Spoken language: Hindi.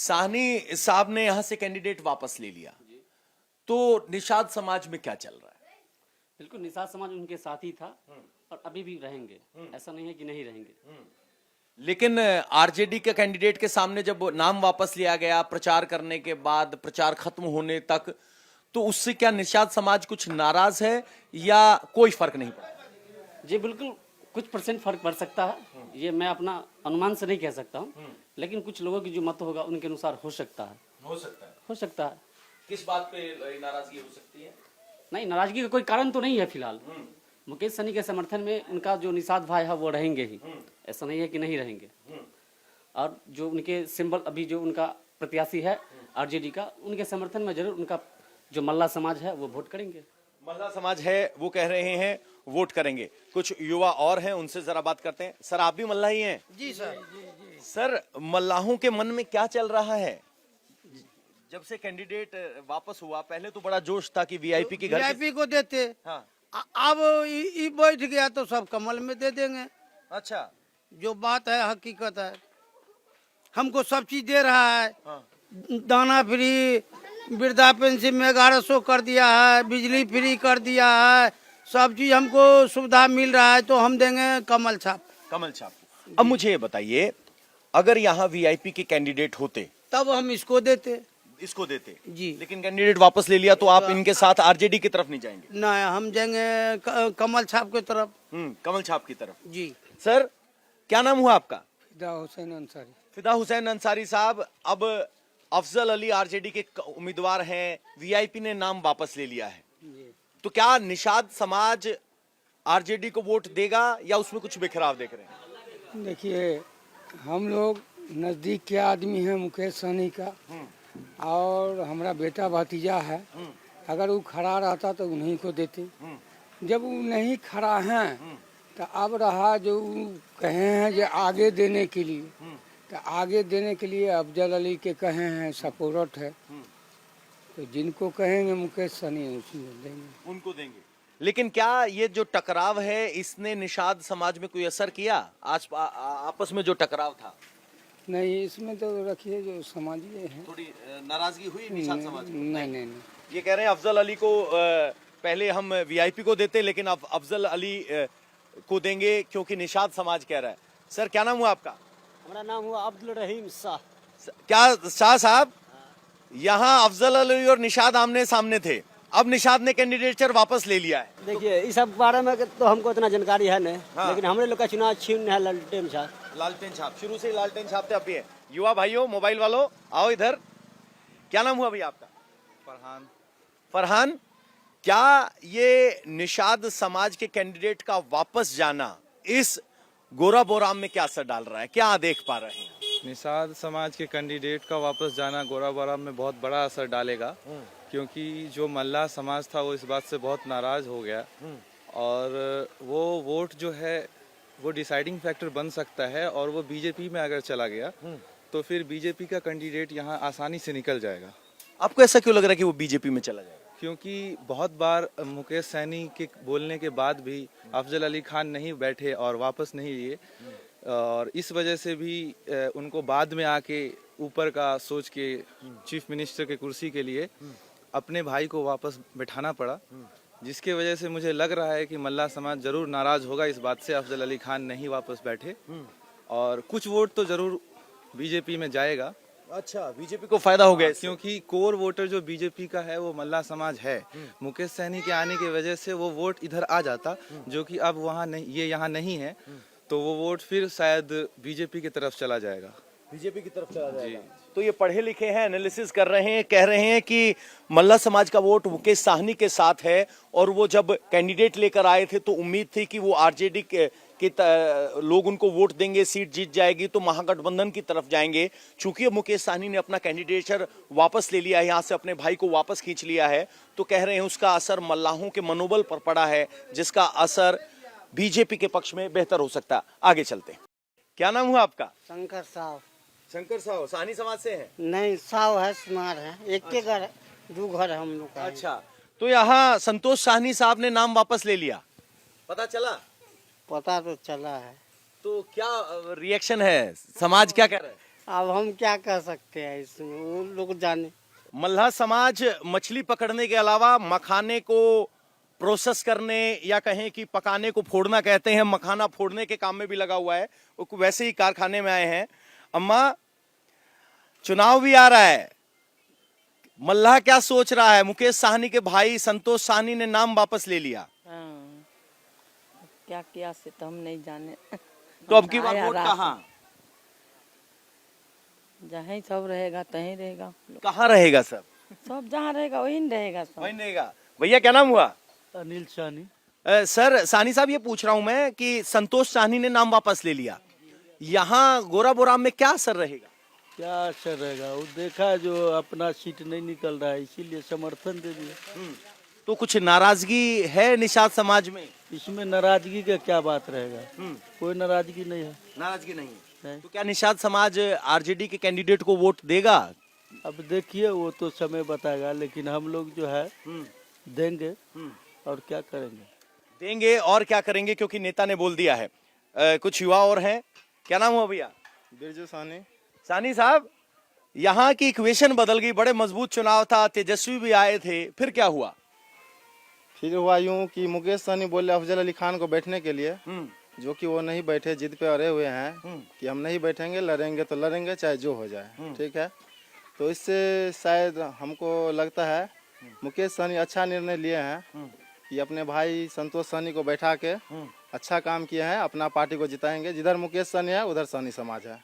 साहनी साहब ने यहां से कैंडिडेट वापस ले लिया, तो निषाद समाज में क्या चल रहा है? बिल्कुल, निषाद समाज उनके साथ ही था और अभी भी रहेंगे, ऐसा नहीं है कि नहीं रहेंगे। लेकिन आरजेडी के कैंडिडेट के सामने जब नाम वापस लिया गया, प्रचार करने के बाद प्रचार खत्म होने तक, तो उससे क्या निषाद समाज कुछ नाराज है या कोई फर्क नहीं पड़ा? जी बिल्कुल, कुछ परसेंट फर्क पड़ सकता है, ये मैं अपना अनुमान से नहीं कह सकता हूँ, लेकिन कुछ लोगों की जो मत होगा उनके अनुसार हो सकता है। हो सकता है। हो सकता है। किस बात पे नाराजगी हो सकती है? नहीं, नाराजगी का कोई कारण तो नहीं है फिलहाल। मुकेश सहनी के समर्थन में उनका जो निषाद भाई है वो रहेंगे ही, ऐसा नहीं है कि नहीं रहेंगे। और जो उनके सिंबल अभी जो उनका प्रत्याशी है आरजेडी का, उनके समर्थन में जरूर उनका जो मल्ला समाज है वो वोट करेंगे। मल्ला समाज है वो कह रहे हैं वोट करेंगे। कुछ युवा और हैं, उनसे जरा बात करते हैं। सर, आप भी मल्ला ही हैं? जी सर। सर, मल्लाहों के मन में क्या चल रहा है? जब से कैंडिडेट वापस हुआ, पहले तो बड़ा जोश था कि वीआईपी के घर वीआईपी को देते। हाँ। अब ये बैठ गया तो सब कमल में दे देंगे। अच्छा। जो बात है हकीकत है, हमको सब चीज दे रहा है। हाँ। दाना फ्री, वृद्धा पेंशन में 1100 कर दिया है, बिजली फ्री कर दिया है, सब चीज हमको सुविधा मिल रहा है, तो हम देंगे कमल छाप। कमल छाप। अब मुझे ये बताइए, अगर यहाँ वीआईपी के कैंडिडेट होते तब हम इसको देते। इसको देते जी। लेकिन कैंडिडेट वापस ले लिया, तो आप इनके साथ आरजेडी की तरफ नहीं जाएंगे? ना, हम जाएंगे कमल छाप की तरफ। कमल छाप की तरफ। जी। सर, क्या नाम हुआ आपका? फिदा हुसैन अंसारी। फिदा हुसैन अंसारी साहब, अब अफजल अली आरजेडी के उम्मीदवार हैं, वीआईपी ने नाम वापस ले लिया है, तो क्या निषाद समाज आरजेडी को वोट देगा या उसमें कुछ बिखराव देख रहे हैं? देखिए, हम लोग नज़दीक के आदमी हैं मुकेश सहनी का, और हमारा बेटा भतीजा है। अगर वो खड़ा रहता तो उन्हीं को देते। जब वो नहीं खड़ा हैं तो अब रहा जो कहे हैं जो आगे देने के लिए, तो आगे देने के लिए अफजल अली के कहे हैं सपोर्ट है, तो जिनको कहेंगे मुकेश सहनी उसको देंगे, उनको देंगे। लेकिन क्या ये जो टकराव है इसने निषाद समाज में कोई असर किया? आज आपस में जो टकराव था? नहीं, इसमें तो रखिए जो समाजीय है। थोड़ी नाराजगी हुई निषाद समाज में? नहीं। ये कह रहे हैं अफजल अली को पहले हम वीआईपी को देते, लेकिन अब अफजल अली को देंगे क्योंकि निषाद समाज कह रहा है। सर, क्या नाम हुआ आपका? हमारा नाम हुआ अब्दुल रहीम शाह। क्या शाह साहब, यहाँ अफजल अली और निषाद आमने सामने थे, अब निषाद ने कैंडिडेचर वापस ले लिया है। देखिए, इस सब बारे में तो हमको इतना जानकारी है नहीं। हाँ। लेकिन हमरे लोग का चुनाव चिन्ह है लालटेन छाप। लालटेन छाप, शुरू से लालटेन छापते आप है। युवा भाइयों, मोबाइल वालों, आओ इधर। क्या नाम हुआ भैया आपका? फरहान। फरहान, क्या ये निषाद समाज के कैंडिडेट का वापस जाना इस गोरा बोराम में क्या असर डाल रहा है, क्या देख पा रहे हैं? निषाद समाज के कैंडिडेट का वापस जाना गोराबाराम में बहुत बड़ा असर डालेगा, क्योंकि जो मल्ला समाज था वो इस बात से बहुत नाराज हो गया, और वो वोट जो है वो डिसाइडिंग फैक्टर बन सकता है, और वो बीजेपी में अगर चला गया तो फिर बीजेपी का कैंडिडेट यहाँ आसानी से निकल जाएगा। आपको ऐसा क्यों लग रहा है कि वो बीजेपी में चला जाएगा? क्योंकि बहुत बार मुकेश सहनी के बोलने के बाद भी अफजल अली खान नहीं बैठे और वापस नहीं लिए, और इस वजह से भी उनको बाद में आके ऊपर का सोच के चीफ मिनिस्टर के कुर्सी के लिए अपने भाई को वापस बैठाना पड़ा, जिसके वजह से मुझे लग रहा है कि मल्ला समाज जरूर नाराज होगा इस बात से अफजल अली खान नहीं वापस बैठे, और कुछ वोट तो जरूर बीजेपी में जाएगा। अच्छा, बीजेपी को फायदा हो गया इससे? क्योंकि कोर वोटर जो बीजेपी का है वो मल्ला समाज है। मुकेश सहनी के आने की वजह से वो वोट इधर आ जाता, जो कि अब वहाँ नहीं, ये यहाँ नहीं है, तो वो वोट फिर शायद बीजेपी की तरफ चला जाएगा। बीजेपी की तरफ चला जाएगा। तो ये पढ़े लिखे हैं, एनालिसिस कर रहे हैं, कह रहे हैं कि मल्ला समाज का वोट मुकेश साहनी के साथ है, और वो जब कैंडिडेट लेकर आए थे तो उम्मीद थी कि वो आरजेडी के लोग उनको वोट देंगे, सीट जीत जाएगी तो महागठबंधन की तरफ जाएंगे। चूंकि मुकेश साहनी ने अपना कैंडिडेचर वापस ले लिया है, यहाँ से अपने भाई को वापस खींच लिया है, तो कह रहे हैं उसका असर मल्लाहों के मनोबल पर पड़ा है, जिसका असर बीजेपी के पक्ष में बेहतर हो सकता है। आगे चलते हैं। क्या नाम हुआ आपका? शंकर साहब। शंकर साहब, साहनी समाज से हैं? नहीं, साहब है, सुनार है, एक के घर है, 2 घर है हम लोग का। अच्छा, तो यहाँ संतोष साहनी साहब ने नाम वापस ले लिया, पता चला? पता तो चला है। तो क्या रिएक्शन है, समाज क्या कह रहा है? अब हम क्या कर सकते हैं इसमें, वो लोग जाने। मल्लाह समाज मछली पकड़ने के अलावा मखाने को प्रोसेस करने या कहें कि पकाने को फोड़ना कहते हैं, मखाना फोड़ने के काम में भी लगा हुआ है। वो वैसे ही कारखाने में आए हैं। अम्मा, चुनाव भी आ रहा है, मल्लाह क्या सोच रहा है? मुकेश साहनी के भाई संतोष साहनी ने नाम वापस ले लिया, हाँ, क्या किया से तो हम नहीं जाने। तो अब की बार आया वोट रात। कहाँ जहाँ सब रहेगा तहीं रहेगा, कहाँ रहेगा? सब जहाँ रहेगा वहीं रहेगा सब। वही रहेगा। भैया क्या नाम हुआ? अनिल सानी। सर साहनी साहब, ये पूछ रहा हूं मैं कि संतोष साहनी ने नाम वापस ले लिया, यहाँ गोराबोराम में क्या असर रहेगा? क्या असर रहेगा? वो देखा जो अपना सीट नहीं निकल रहा है, इसीलिए समर्थन दे दिया। तो कुछ नाराजगी है निषाद समाज में? इसमें नाराजगी का क्या बात रहेगा? कोई नाराजगी नहीं है। नाराजगी नहीं है। तो क्या निषाद समाज आरजेडी के कैंडिडेट को वोट देगा? अब देखिए, वो तो समय बताएगा, लेकिन हम लोग जो है देंगे और क्या करेंगे। देंगे और क्या करेंगे, क्योंकि नेता ने बोल दिया है। कुछ युवा और हैं। क्या नाम हुआ भैया? बिरजू सानी। सानी साहब, यहाँ की इक्वेशन बदल गई। बड़े मजबूत चुनाव था, तेजस्वी भी आए थे, फिर क्या हुआ? फिर हुआ यूं कि मुकेश सानी बोले अफजल अली खान को बैठने के लिए, जो कि वो नहीं बैठे, जिद पे अड़े हुए हैं कि हम नहीं बैठेंगे, लड़ेंगे तो लड़ेंगे चाहे जो हो जाए। ठीक है, तो इससे शायद हमको लगता है मुकेश सानी अच्छा निर्णय लिए हैं कि अपने भाई संतोष सानी को बैठा के अच्छा काम किए हैं, अपना पार्टी को जिताएंगे। जिधर मुकेश सानी है उधर सानी समाज है।